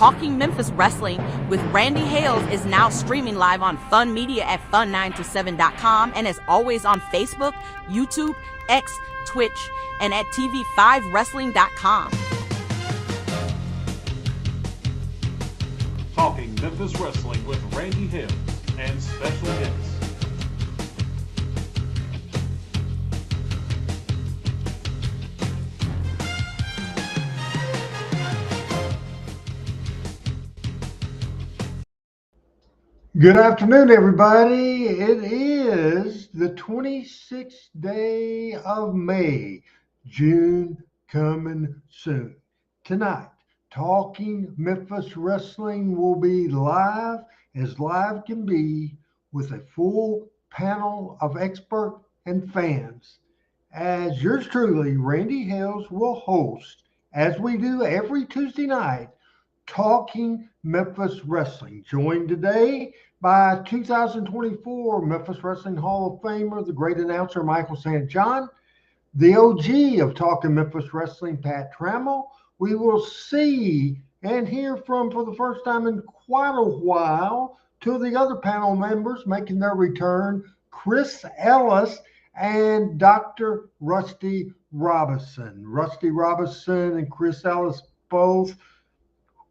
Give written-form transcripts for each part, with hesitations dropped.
Talking Memphis Wrestling with Randy Hales is now streaming live on Fun Media at fun927.com and is always on Facebook, YouTube, X, Twitch, and at tv5wrestling.com. Talking Memphis Wrestling with Randy Hales and special guests. Good afternoon, everybody. It is the 26th day of May, June coming soon. Tonight, Talking Memphis Wrestling will be live as live can be with a full panel of experts and fans. As yours truly, Randy Hales, will host, as we do every Tuesday night, Talking Memphis Wrestling. Joined today by 2024 Memphis Wrestling Hall of Famer, the great announcer Michael St. John, the OG of Talking Memphis Wrestling, Pat Trammell. We will see and hear from, for the first time in quite a while, two of the other panel members making their return, Chris Ellis and Dr. Rusty Robinson. Rusty Robinson and Chris Ellis both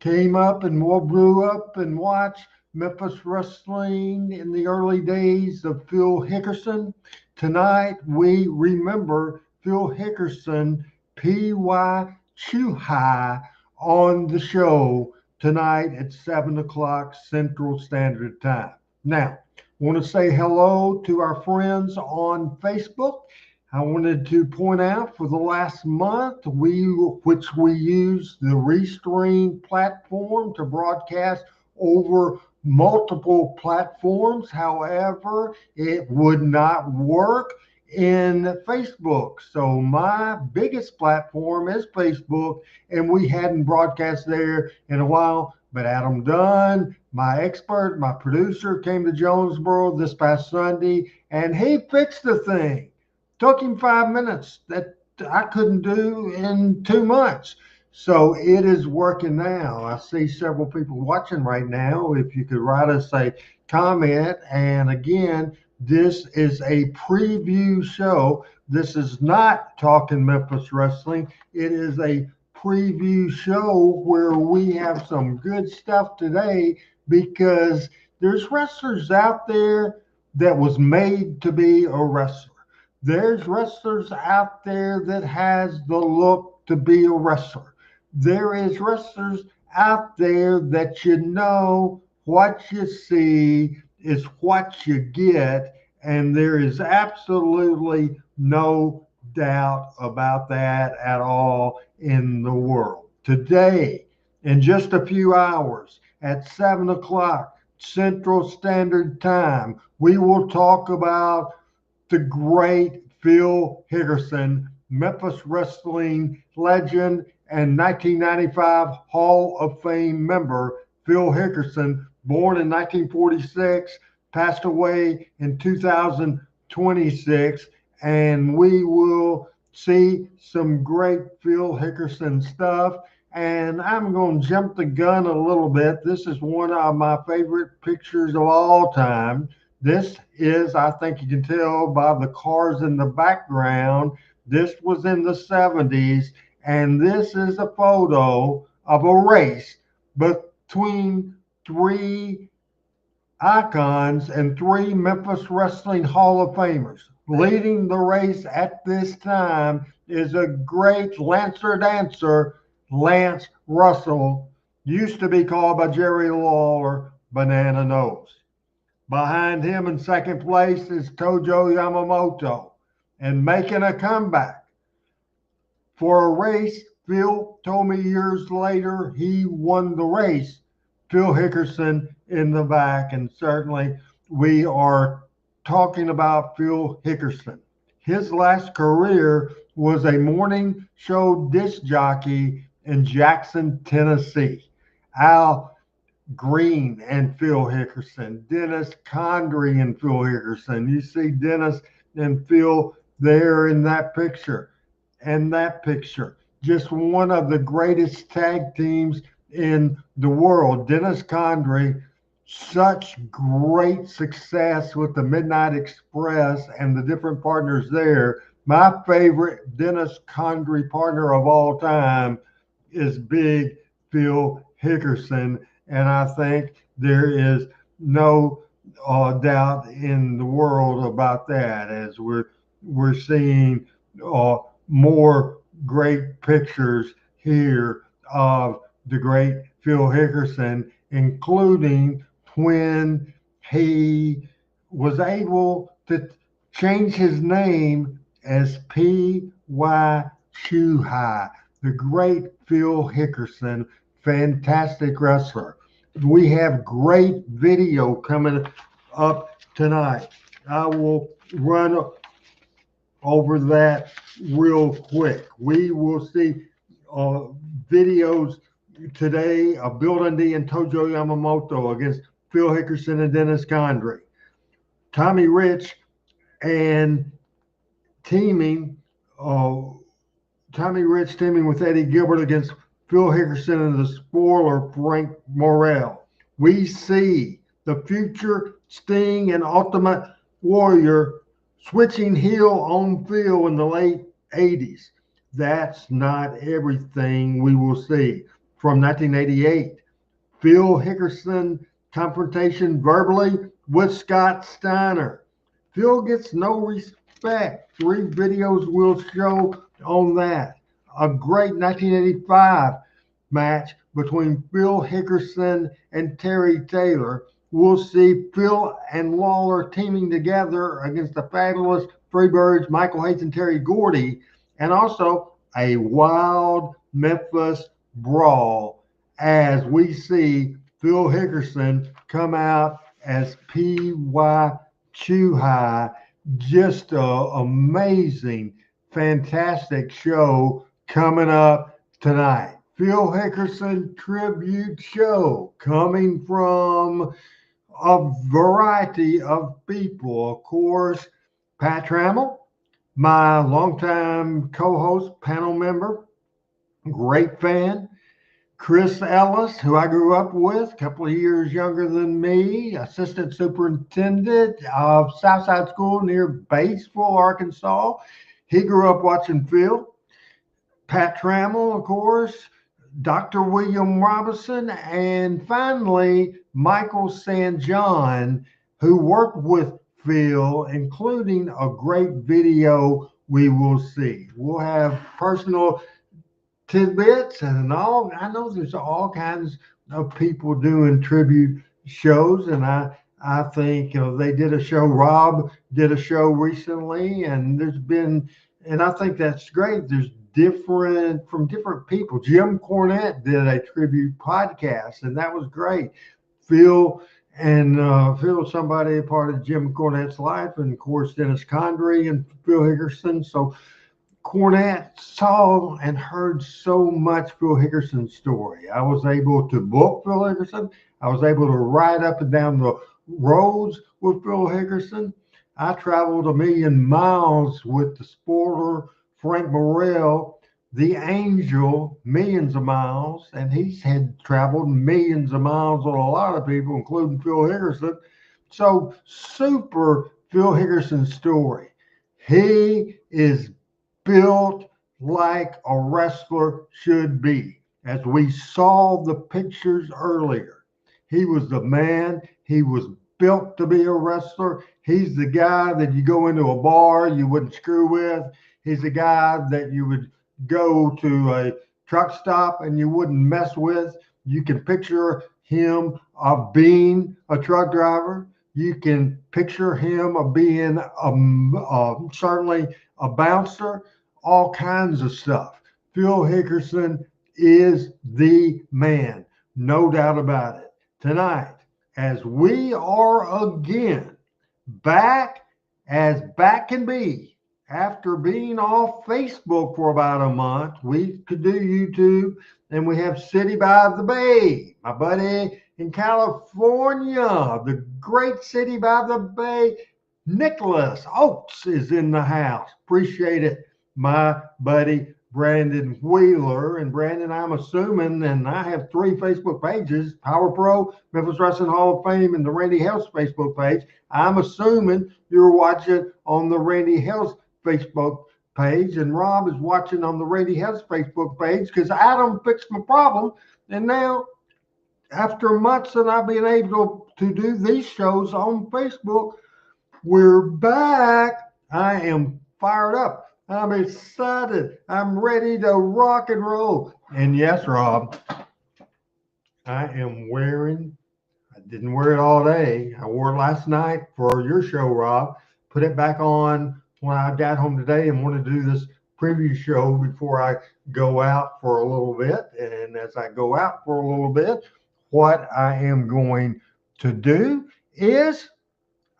came up and grew up and watched Memphis Wrestling in the early days of Phil Hickerson. Tonight, we remember Phil Hickerson, P.Y. Chuhai, on the show tonight at 7 o'clock Central Standard Time. Now, I want to say hello to our friends on Facebook. I wanted to point out for the last month, which we use the Restream platform to broadcast over multiple platforms. However, it would not work in Facebook. So my biggest platform is Facebook, and we hadn't broadcast there in a while. But Adam Dunn, my expert, my producer, came to Jonesboro this past Sunday, and he fixed the thing. Took him 5 minutes that I couldn't do in 2 months. So it is working now. I see several people watching right now. If you could write us a comment. And again, this is a preview show. This is not Talking Memphis Wrestling. It is a preview show where we have some good stuff today, because there's wrestlers out there that was made to be a wrestler. There's wrestlers out there that has the look to be a wrestler. There is wrestlers out there that you know what you see is what you get, and there is absolutely no doubt about that at all in the world. Today, in just a few hours, at 7 o'clock Central Standard Time, we will talk about the great Phil Hickerson, Memphis Wrestling legend and 1995 Hall of Fame member. Phil Hickerson, born in 1946, passed away in 2026, and we will see some great Phil Hickerson stuff. And I'm going to jump the gun a little bit. This is one of my favorite pictures of all time. This is, I think you can tell by the cars in the background, this was in the 70s, and this is a photo of a race between three icons and three Memphis Wrestling Hall of Famers. Leading the race at this time is a great Lancer dancer, Lance Russell, used to be called by Jerry Lawler Banana Nose. Behind him in second place is Tojo Yamamoto, and making a comeback for a race Phil told me years later he won the race. Phil Hickerson in the back, and certainly we are talking about Phil Hickerson. His last career was a morning show disc jockey in Jackson, Tennessee. Al Green and Phil Hickerson, Dennis Condrey and Phil Hickerson. You see Dennis and Phil there in that picture and that picture. Just one of the greatest tag teams in the world. Dennis Condrey, such great success with the Midnight Express and the different partners there. My favorite Dennis Condrey partner of all time is Big Phil Hickerson, and I think there is no doubt in the world about that. As we're seeing more great pictures here of the great Phil Hickerson, including when he was able to change his name as P.Y. Chuhai, the great Phil Hickerson, fantastic wrestler. We have great video coming up tonight. I will run over that real quick. We will see videos today of Bill Dundee and Tojo Yamamoto against Phil Hickerson and Dennis Condrey. Tommy Rich and teaming, Tommy Rich teaming with Eddie Gilbert against Phil Hickerson and the spoiler Frank Morrell. We see the future Sting and Ultimate Warrior switching heel on Phil in the late 80s. That's not everything we will see. From 1988, Phil Hickerson confrontation verbally with Scott Steiner. Phil gets no respect. 3 videos will show on that. A great 1985 match between Phil Hickerson and Terry Taylor. We'll see Phil and Lawler teaming together against the fabulous Freebirds, Michael Hayes and Terry Gordy, and also a wild Memphis brawl as we see Phil Hickerson come out as P.Y. Chuhai. Just an amazing, fantastic show coming up tonight. Phil Hickerson tribute show coming from a variety of people. Of course, Pat Trammell, my longtime co-host, panel member, great fan. Chris Ellis, who I grew up with, a couple of years younger than me, assistant superintendent of Southside School near Batesville, Arkansas. He grew up watching Phil. Pat Trammell, of course, Dr. William Robinson, and finally, Michael St. John, who worked with Phil, including a great video we will see. We'll have personal tidbits and all. I know there's all kinds of people doing tribute shows, and I think they did a show. Rob did a show recently, and and I think that's great. There's from different people. Jim Cornette did a tribute podcast, and that was great. Phil somebody a part of Jim Cornette's life, and of course Dennis Condrey and Phil Hickerson. So Cornette saw and heard so much Phil Hickerson's story. I was able to book Phil Hickerson. I was able to ride up and down the roads with Phil Hickerson. I traveled 1,000,000 miles with the spoiler Frank Morrell, the Angel, millions of miles, and he's had traveled millions of miles with a lot of people, including Phil Hickerson. So super Phil Hickerson's story. He is built like a wrestler should be. As we saw the pictures earlier, he was the man. He was built to be a wrestler. He's the guy that you go into a bar you wouldn't screw with. He's the guy that you would go to a truck stop and you wouldn't mess with. You can picture him of being a truck driver. You can picture him of being certainly a bouncer, all kinds of stuff. Phil Hickerson is the man, no doubt about it. Tonight, as we are again back as back can be, after being off Facebook for about a month, we could do YouTube, and we have City by the Bay. My buddy in California, the great City by the Bay, Nicholas Oates is in the house. Appreciate it, my buddy Brandon Wheeler. And Brandon, I'm assuming, and I have 3 Facebook pages, Power Pro, Memphis Wrestling Hall of Fame, and the Randy Hales Facebook page. I'm assuming you're watching on the Randy Hales Facebook page, and Rob is watching on the Randy Hales Facebook page because Adam fixed my problem. And now, after months of not being able to do these shows on Facebook, we're back. I am fired up. I'm excited. I'm ready to rock and roll. And yes, Rob, I am wearing, I didn't wear it all day. I wore it last night for your show, Rob. Put it back on when I got home today and wanted to do this preview show before I go out for a little bit. And as I go out for a little bit, what I am going to do is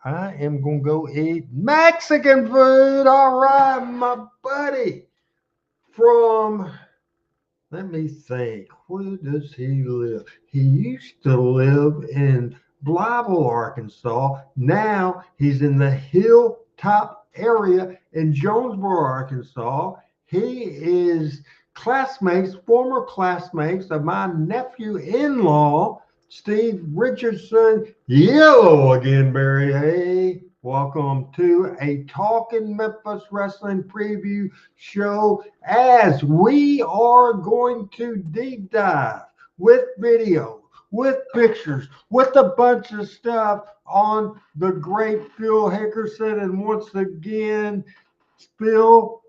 I am going to go eat Mexican food. All right, my buddy from, let me think, where does he live? He used to live in Blytheville, Arkansas. Now he's in the Hilltop area in Jonesboro, Arkansas. He is former classmates of my nephew-in-law, Steve Richardson. Yellow again, Barry. Hey, welcome to a Talking Memphis Wrestling preview show as we are going to deep dive with video, with pictures, with a bunch of stuff on the great Phil Hickerson. And once again, Phil,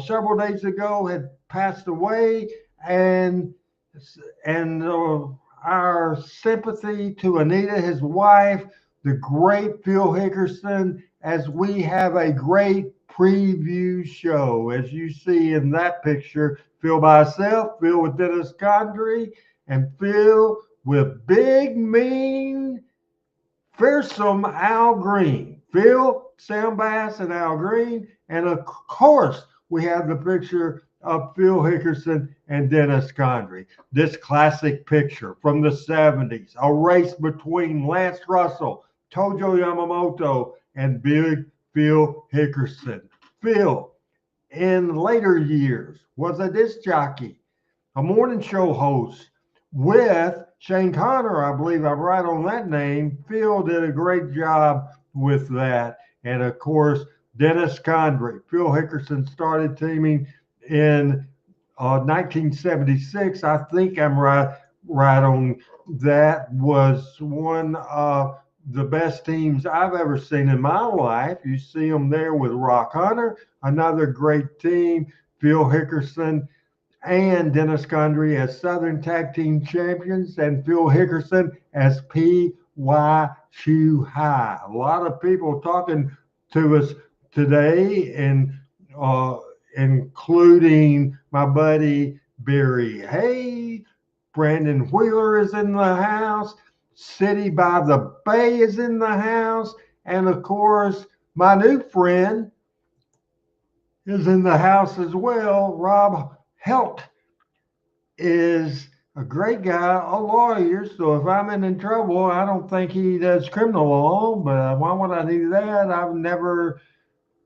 several days ago, had passed away, and our sympathy to Anita, his wife, the great Phil Hickerson, as we have a great preview show. As you see in that picture, Phil by himself, Phil with Dennis Condrey, and Phil with big, mean, fearsome Al Green. Phil, Sam Bass, and Al Green. And of course, we have the picture of Phil Hickerson and Dennis Condrey. This classic picture from the 70s, a race between Lance Russell, Tojo Yamamoto, and Big Phil Hickerson. Phil, in later years, was a disc jockey, a morning show host with Shane Connor. I believe I'm right on that name. Phil did a great job with that. And of course, Dennis Condrey. Phil Hickerson started teaming in 1976. I think I'm right on that. Was one of the best teams I've ever seen in my life. You see them there with Rock Hunter, another great team. Phil Hickerson and Dennis Condrey as Southern Tag Team Champions, and Phil Hickerson as P.Y. Shoe High. A lot of people talking to us today, and including my buddy Barry Hay. Brandon Wheeler is in the house. City by the Bay is in the house. And of course, my new friend is in the house as well. Rob Helt is a great guy, a lawyer. So if I'm in trouble, I don't think he does criminal law. But why would I do that? I've never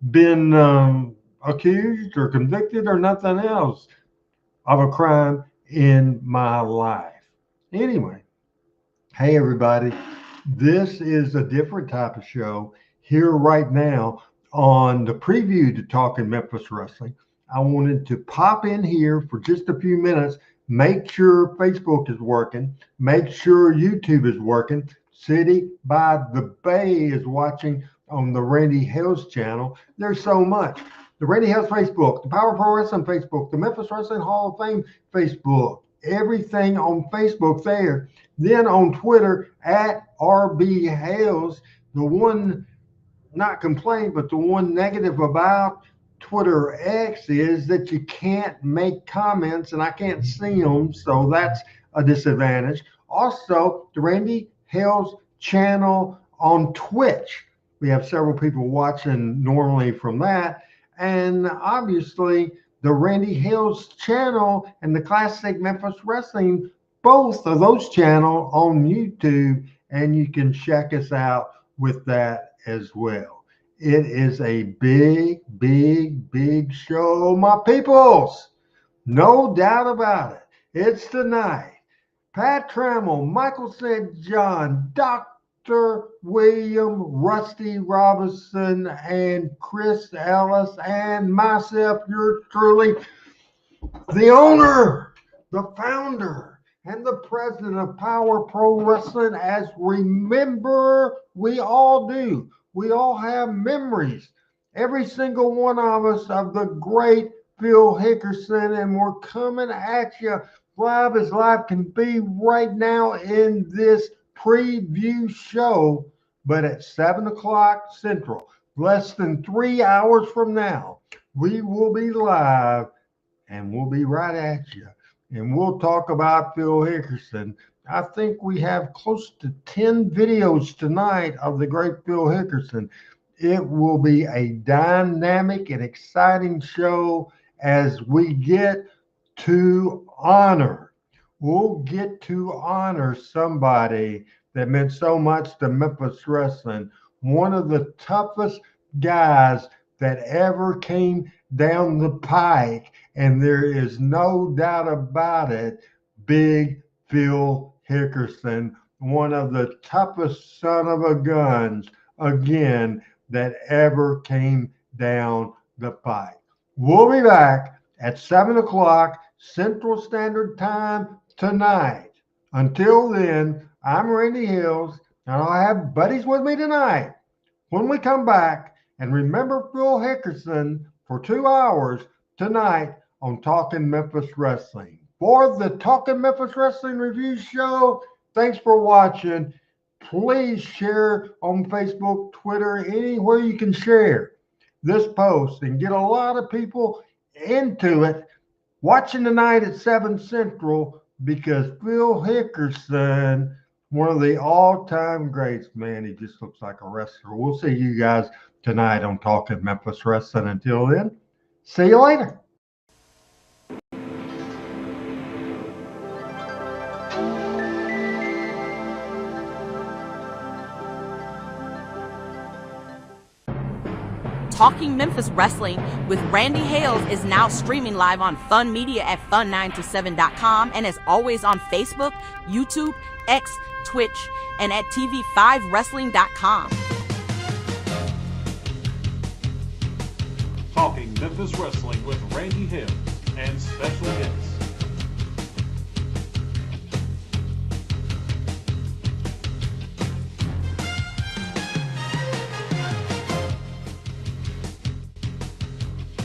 been accused or convicted or nothing else of a crime in my life. Anyway, hey everybody, this is a different type of show here right now on the preview to Talking Memphis Wrestling. I wanted to pop in here for just a few minutes, make sure Facebook is working, make sure YouTube is working. City by the Bay is watching on the Randy Hales channel. There's so much. The Randy Hales Facebook, the Power Pro Wrestling Facebook, the Memphis Wrestling Hall of Fame Facebook, everything on Facebook there. Then on Twitter at RB Hales, the one not complaint, but the one negative about Twitter X is that you can't make comments and I can't see them, so that's a disadvantage. Also, the Randy Hales channel on Twitch. We have several people watching normally from that. And obviously, the Randy Hales channel and the Classic Memphis Wrestling, both of those channels on YouTube, and you can check us out with that as well. It is a big, big, big show, my peoples. No doubt about it. It's tonight. Pat Trammell, Michael St. John, Dr. William Rusty Robinson, and Chris Ellis, and myself, yours truly, the owner, the founder, and the president of Power Pro Wrestling. As remember, we all do. We all have memories, every single one of us, of the great Phil Hickerson, and we're coming at you live as live can be right now in this preview show, but at 7 o'clock Central, less than 3 hours from now, we will be live and we'll be right at you. And we'll talk about Phil Hickerson. I think we have close to 10 videos tonight of the great Phil Hickerson. It will be a dynamic and exciting show as we get to honor. We'll get to honor somebody that meant so much to Memphis wrestling. One of the toughest guys that ever came down the pike, and there is no doubt about it, Big Phil Hickerson, one of the toughest son of a guns, again, that ever came down the pike. We'll be back at 7 o'clock Central Standard Time tonight. Until then, I'm Randy Hales, and I'll have buddies with me tonight when we come back and remember Phil Hickerson for 2 hours tonight on Talking Memphis Wrestling. For the Talking Memphis Wrestling Review Show, thanks for watching. Please share on Facebook, Twitter, anywhere you can share this post and get a lot of people into it watching tonight at 7 Central, because Phil Hickerson, one of the all-time greats, man, he just looks like a wrestler. We'll see you guys tonight on Talking Memphis Wrestling. Until then, see you later. Talking Memphis Wrestling with Randy Hales is now streaming live on Fun Media at fun927.com and is always on Facebook, YouTube, X, Twitch, and at tv5wrestling.com. Talking Memphis Wrestling with Randy Hales and special guests.